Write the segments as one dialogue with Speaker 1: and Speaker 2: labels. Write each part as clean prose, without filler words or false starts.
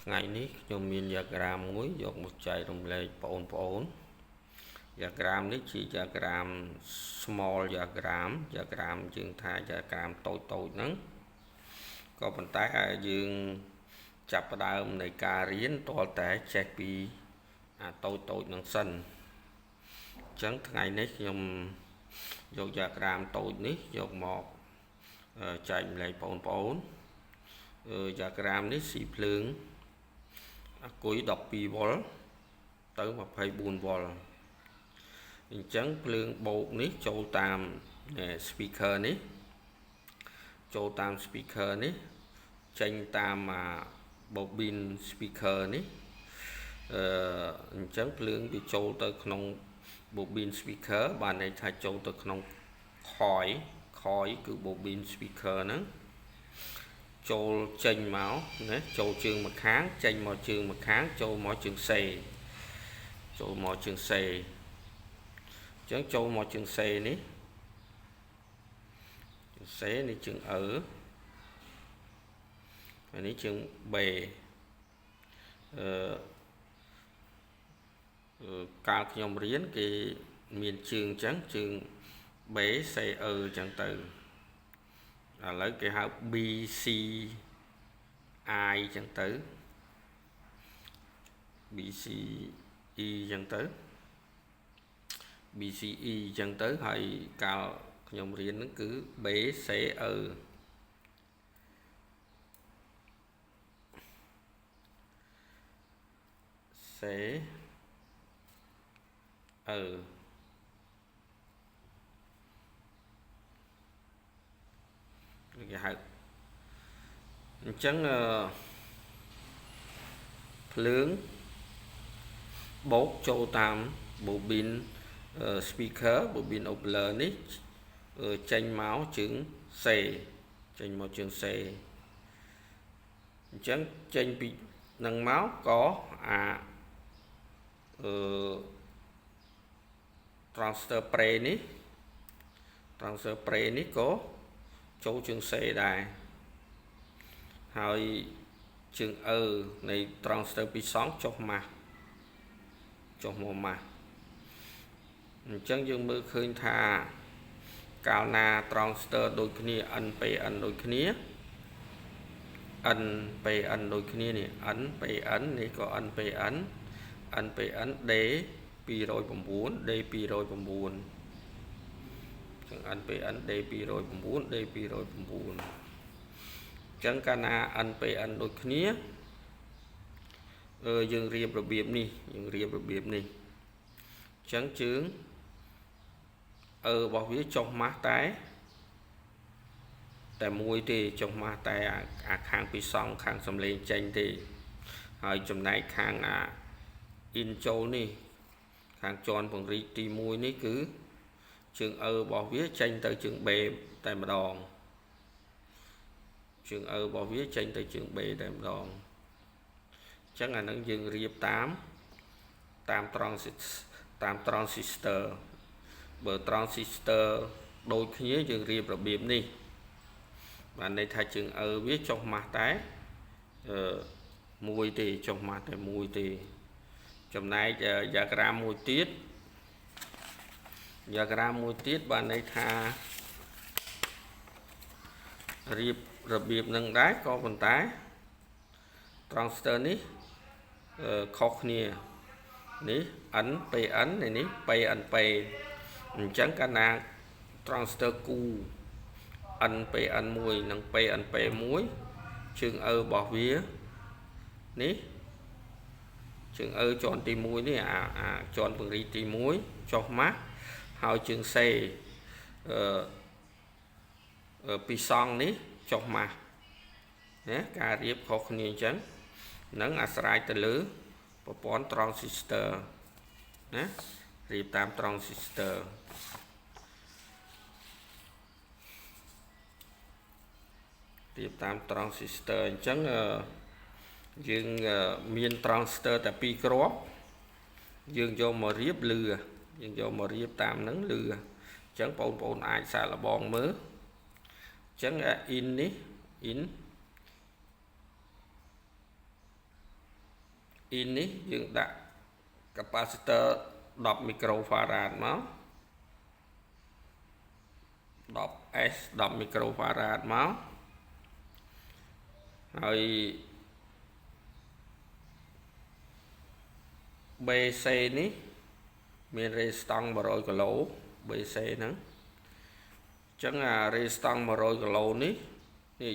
Speaker 1: Ngày níខ្ញុំមានdiagram មួយយកមកចែករំលែកបងប្អូន diagram នេះជា diagram small diagram យើងថា diagram តូចហ្នឹងក៏ប៉ុន្តែយើងចាប់ផ្ដើមនៃការរៀនទាល់តែចេះពីតូចហ្នឹងសិនអញ្ចឹងថ្ងៃនេះខ្ញុំយក diagram តូចនេះយកមកចែករំលែកបងប្អូន diagram នេះស៊ីភ្លើងអាគុយ12 V ទៅ24 V អញ្ចឹងភ្លើងបូកនេះចូលតាម speaker នេះចូលតាម speaker នេះចេញតាម bobine speaker នេះអញ្ចឹងភ្លើងវាចូលទៅក្នុង bobine speaker បានន័យថាចូលទៅក្នុង coil គឺ bobine speaker ហ្នឹងចូលចេញមកណាចូលជើងម្ខាងចេញមកជើងម្ខាងចូលមកជើងសេចូលមកជើងសេអញ្ចឹងចូលមកជើងសេនេះជើងសេនេះជើងហើយនេះជើង B កាលខ្ញុំរៀនគេមានជើងអញ្ចឹងជើង B C E អញ្ចឹងទៅឥឡូវគេហៅ B C I អញ្ចឹងទៅ B C E អញ្ចឹងទៅ B C E អញ្ចឹងទៅហើយកាលខ្ញុំរៀនហ្នឹងគឺ B C E C E គេហៅអញ្ចឹងភ្លើងបូកចូលតាម bobine speaker bobine Doppler នេះចេញមកជើង C ចេញមកជើង C អញ្ចឹងចេញពីនឹងមកក៏transfer spray នេះក៏ចូលជើង C ដែរហើយជើង នៃ transfer ពីសងចុះមកម៉ាស់អញ្ចឹងយើងមើលឃើញថាកាលណា transfer ដូចគ្នា NPN ដូចគ្នា NPN ដូចគ្នានេះ NPN នេះក៏ NPN D 209 D 209 NPN D 209 D 209ចឹងកាលណា NPN ដូចគ្នាយើងរៀបរបៀបនេះចឹងជើងរបស់វាចុះម៉ាស់តែមួយទេចុះម៉ាស់តែខាងពីសងខាងសំឡេងចេញទេហើយចំណែកខាងin ចូលនេះខាងជាន់ពង្រីកទី1នេះគឺជើងរបស់វាចេញទៅជើង B តែម្ដងជើងរបស់វាចេញទៅជើង B តែម្ដងអញ្ចឹងអានឹងយើងរៀបតាម transistor បើ transistor ដូចគ្នាយើងរៀបរបៀបនេះបានន័យថាជើងវាចុះម៉ាស់តែមួយទេចុះម៉ាស់តែមួយទេចំណែក diagram មួយទៀតបានន័យថារៀបរបៀបនឹងដែរក៏ប៉ុន្តែ transistor នេះខុសគ្នានេះ NPN នេះ PNP អញ្ចឹងកាលណា transistor គូ NPN 1និង PNP 1ជើងរបស់វានេះជើងជាន់ទី1នេះជាន់ពង្រីកទី1ចុះម៉ាស់ហើយជើង C ពីសងនេះចុះម៉ាស់ណាការរៀបខុសគ្នាអញ្ចឹងនឹងអាស្រ័យទៅលើប្រព័ន្ធ transistor ណារៀបតាម transistor អញ្ចឹងយើងមាន transistor តែ2គ្រាប់យើងយកមករៀបលឺយើងយកមករៀបតាមហ្នឹងលឺអញ្ចឹងបងប្អូនអាចសាកល្បងមើលអញ្ចឹង in នេះ in in នេះយើងដាក់ capacitor 10 microfarad មក 10s 10 microfarad មកហើយ BC នេះមាន resistance 100 គីឡូ BC ហ្នឹងអញ្ចឹងអា resistance 100 គីឡូនេះ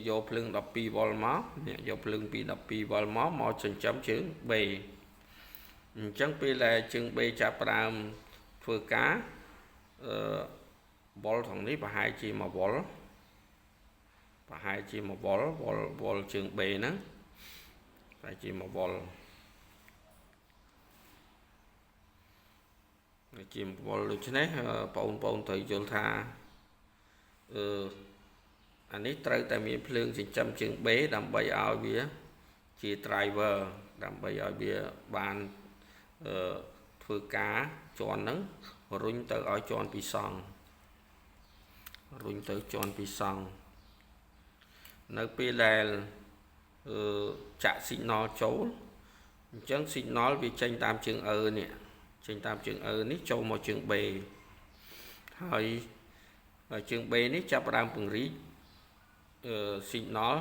Speaker 1: យកភ្លើង 12V មកនេះយកភ្លើងពី 12V មកចិញ្ចឹមជើង B អញ្ចឹងពេលដែលជើង B ចាប់ផ្ដើមធ្វើការវ៉ុលក្នុងនេះប្រហែលជា1វ៉ុលប្រហែលជា1វ៉ុលវ៉ុលជើង B ហ្នឹងប្រហែលជា1វ៉ុលជា1វ៉ុលដូច្នេះបងប្អូនត្រូវយល់ថាអានេះត្រូវតែមានភ្លើងចិញ្ចឹមជើង B ដើម្បីឲ្យវាជា driver ដើម្បីឲ្យវាបានធ្វើការជាន់ហ្នឹងរុញទៅឲ្យជាន់ពីសង់រុញទៅជាន់ពីសង់នៅពេលដែលចាក់ signal ចូលអញ្ចឹង signal វាចេញតាមជើងនេះចេញតាមជើងនេះចូលមកជើង B ហើយជើង B នេះចាប់ផ្ដើមពង្រីកsignal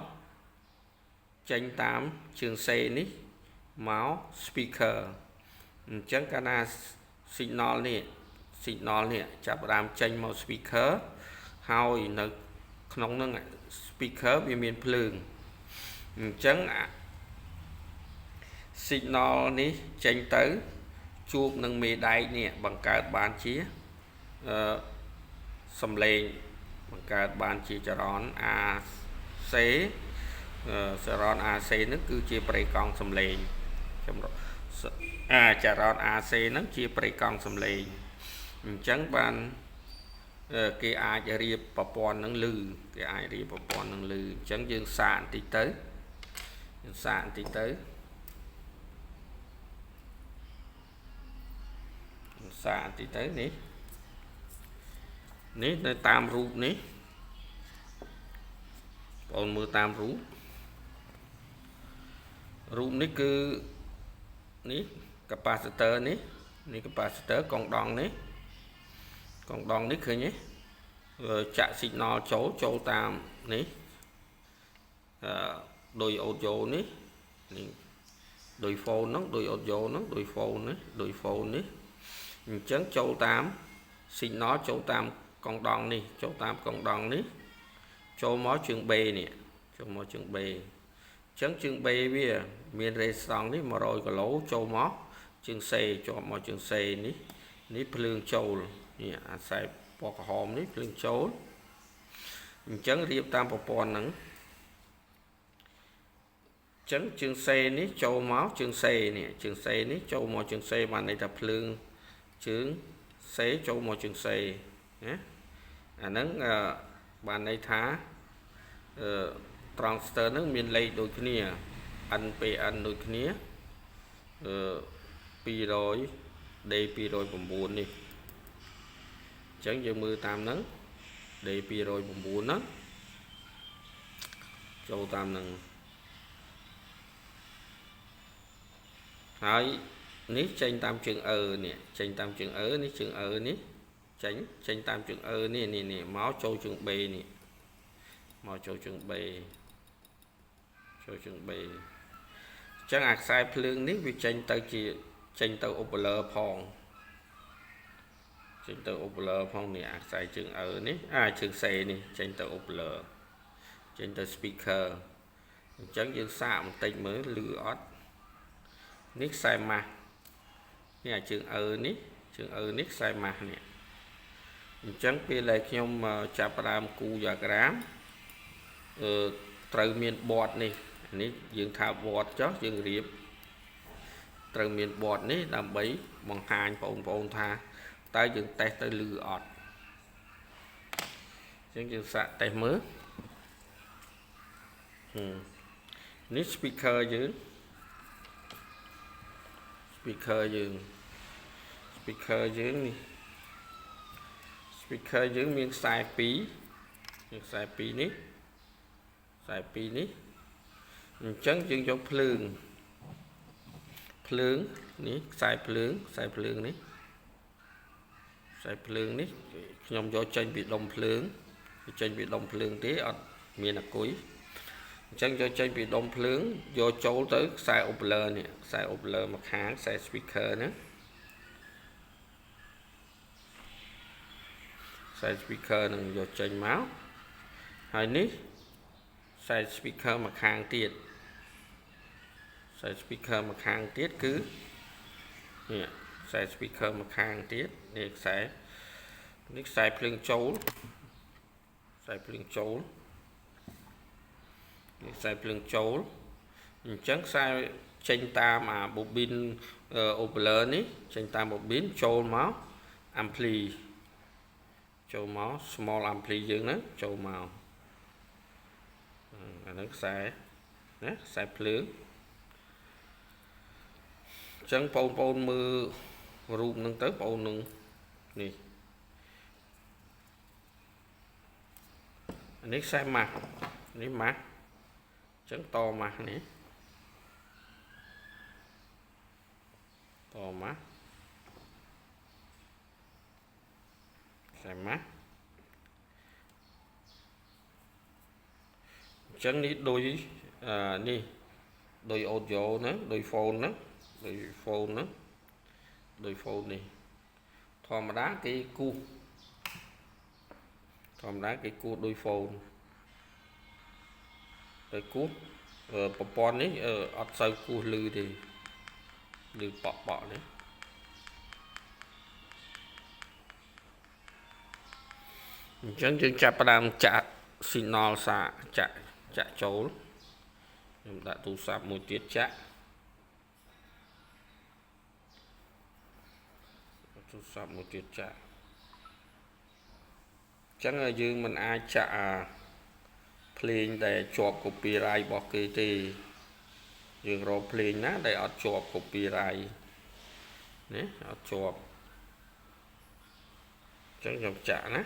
Speaker 1: ចេញតាមជើង C នេះមក speaker អញ្ចឹងកាលណា signal នេះចាប់ផ្ដើមចេញមក speaker ហើយនៅក្នុងហ្នឹង speaker វាមានភ្លើងអញ្ចឹង signal នេះចេញទៅជួបនឹងមេដែកនេះបង្កើតបានជាសំឡេងបង្កើតបានជាចរន្ត AC ចរន្ត AC ហ្នឹងគឺជាប្រេកង់សំឡេងចរន្ត AC ហ្នឹងជាប្រេកង់សំឡេងអញ្ចឹងបានគេអាចរៀបប្រព័ន្ធហ្នឹងឮគេអាចរៀបប្រព័ន្ធហ្នឹងឮអញ្ចឹងយើងសាកបន្តិចទៅនេះនៅតាមរូបនេះបងមើលតាមរូបនេះគឺនេះ capacitor នេះ capacitor កងដងនេះឃើញទេចាក់ signal ចូលតាមនេះដោយ audio នេះដោយ phone ហ្នឹងដោយ audio ហ្នឹងដោយ phone នេះអញ្ចឹងចូលតាម signal ចូលតាមកងដងនេះចូលតាមកងដងនេះចូលមកជើង B នេះចូលមកជើង B អញ្ចឹងជើង B វាមាន resistance នេះ100 គីឡូចូលមកជើង C ជាប់មកជើង C នេះភ្លើងចូលនេះអាខ្សែពណ៌ក្រហមនេះភ្លើងចូលអញ្ចឹងរៀបតាមប្រព័ន្ធហ្នឹងអញ្ចឹងជើង C នេះចូលមកជើង C នេះជើង C នេះចូលមកជើង C បានន័យថាភ្លើងជើង C ចូលមកជើង C ណាអាហ្នឹងបានន័យថាtransistor ហ្នឹងមានលេខដូចគ្នា NPN ដូចគ្នា200 D209 នេះអញ្ចឹងយើងមើលតាមហ្នឹង D209 ហ្នឹងចូលតាមហ្នឹងហើយនេះចេញតាមជើងនេះចេញតាមជើងនេះជើងនេះចេញតាមជើងនេះមកចូលជើង B នេះមកចូលជើង B អញ្ចឹងអាខ្សែភ្លើងនេះវាចេញទៅ overler ផងនេះអាខ្សែជើងនេះជើង C នេះចេញទៅ overler ចេញទៅ speaker អញ្ចឹងយើងសាកបន្តិចមើលឮអត់នេះខ្សែម៉ាស់នេះអាជើងនេះខ្សែម៉ាស់នេះអញ្ចឹងពេលដែលខ្ញុំចាប់ផ្ដើមគូយ៉ាក្រាមត្រូវមានបតនេះយើងថាបតចុះយើងរៀបត្រូវមានបតនេះដើម្បីបង្ហាញបងប្អូនថាតើយើងតេស្តទៅឮអត់អញ្ចឹងយើងសាកតេស្តមើលនេះ speaker យើងនេះ speaker យើងមានខ្សែ2នេះខ្សែ2នេះអញ្ចឹងយើងយកភ្លើង ភ្លើងនេះខ្សែភ្លើងនេះខ្ញុំយកចេញពីដុំភ្លើងទេអត់មានអាគុយអញ្ចឹងយកចេញពីដុំភ្លើងយកចូលទៅខ្សែ Opler នេះខ្សែ Opler មកខាងខ្សែ speaker ហ្នឹងខ្សែ speaker នឹងយកចេញមកហើយនេះខ្សែ speaker មកខាងទៀតខ្សែ speaker មកខាងទៀតគឺនេះខ្សែ speaker មកខាងទៀតនេះខ្សែភ្លើងចូលនេះខ្សែភ្លើងចូលអញ្ចឹងខ្សែចេញតាមអា bobine Opler នេះចេញតាម bobine ចូលមក ampli ចូលមក small ampli យើងហ្នឹងចូលមកអាហ្នឹងខ្សែណាខ្សែភ្លើងអញ្ចឹងបងប្អូនមើលរូបហ្នឹងទៅបងប្អូននឹងនេះនេះខ្សែម៉ាស់នេះម៉ាស់អញ្ចឹងតម៉ាស់នេះតម៉ាស់ខ្សែម៉ាស់អញ្ចឹងនេះដូចនេះដូច audio ហ្នឹងដូច phone ហ្នឹងដូច phone នេះធម្មតាគេគូសដូច phone ទៅគូសប្រព័ន្ធនេះអត់សូវគូសឮទេឮប៉ក់នេះអញ្ចឹងយើងចាប់ផ្ដើមចាក់ signal សារចាក់ចូលខ្ញុំដាក់ទូរស័ព្ទមួយទៀតចាក់អញ្ចឹងយើងមិនអាចចាក់ភ្លេងដែលជាប់ copyright របស់គេទេយើងរកភ្លេងណាដែលអត់ជាប់ copyright នេះអត់ជាប់អញ្ចឹងខ្ញុំចាក់ណា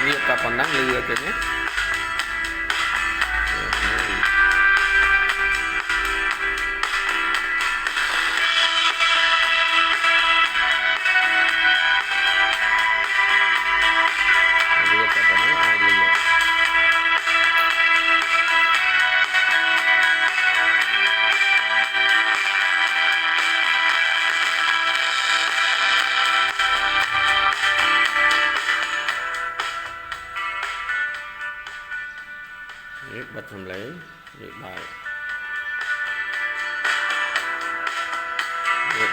Speaker 1: រៀបតែប៉ុណ្ណឹងលឺគេណានេះបិទសំឡេងនេះបើក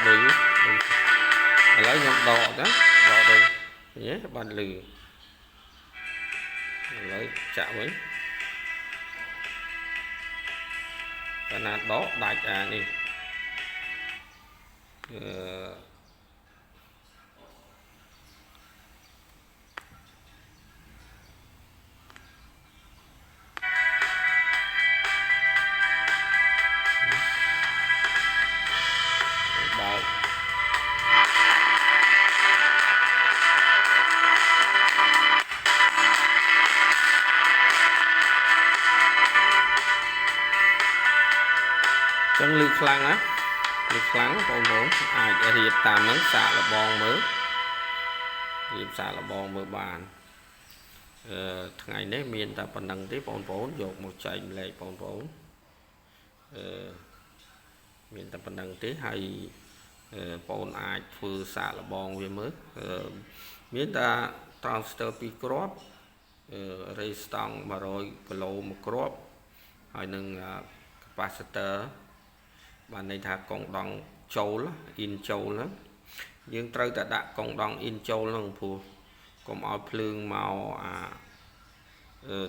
Speaker 1: ដូចឥឡូវខ្ញុំដកទៅនេះបានលឺឥឡូវចាក់វិញកាលណាដកដាច់អានេះចឹងលឺខ្លាំងណាលឺខ្លាំងបងប្អូនអាចរៀបតាមហ្នឹងសាកល្បងមើលរៀបសាកល្បងមើលបានថ្ងៃនេះមានតែប៉ុណ្្នឹងទេបងប្អូនយកមកចែកម្លែកបងប្អូនមានតែប៉ុណ្្នឹងទេហើយបងប្អូនអាចធ្វើសាកល្បងវាមើលមានតែ transistor 2គ្រាប់resistance 100គីឡូមួយគ្រាប់ហើយនឹង capacitor បានន័យថាកងដង់ចូល in ចូលហ្នឹងយើងត្រូវតែដាក់កងដង់ in ចូលហ្នឹងព្រោះកុំឲ្យភ្លើងមក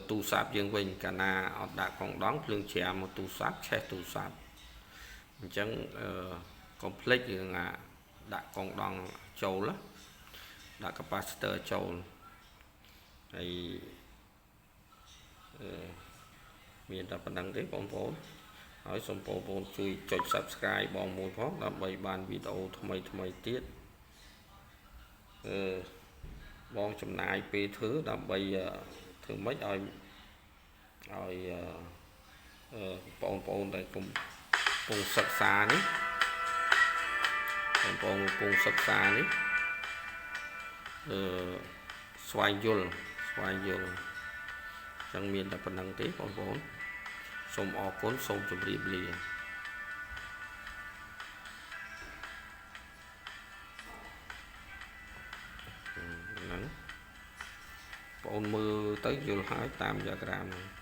Speaker 1: ទូរស័ព្ទយើងវិញកាលណាអត់ដាក់កងដង់ភ្លើងច្រាមមកទូរស័ព្ទឆេះទូរស័ព្ទអញ្ចឹងកុំភ្លេចរឿង ដាក់កងដង់ចូលដាក់ capacitor ចូលហើយមានតែប៉ុណ្្នឹងទេបងប្អូនហើយសូមបងប្អូនជួយចុច Subscribe បងមួយផងដើម្បីបានវីដេអូថ្មីទៀតបងចំណាយពេលធ្វើដើម្បីធ្វើម៉េចឲ្យបងប្អូនដែលកំពុងសិក្សានេះបងប្អូនកំពុងសិក្សានេះស្វែងយល់ចឹងមានតែប៉ុណ្្នឹងទេបងប្អូនសូមអរគុណសូមជម្រាបលាហ្នឹងបងមើលទៅយល់ហើយតាម diagram ហ្នឹង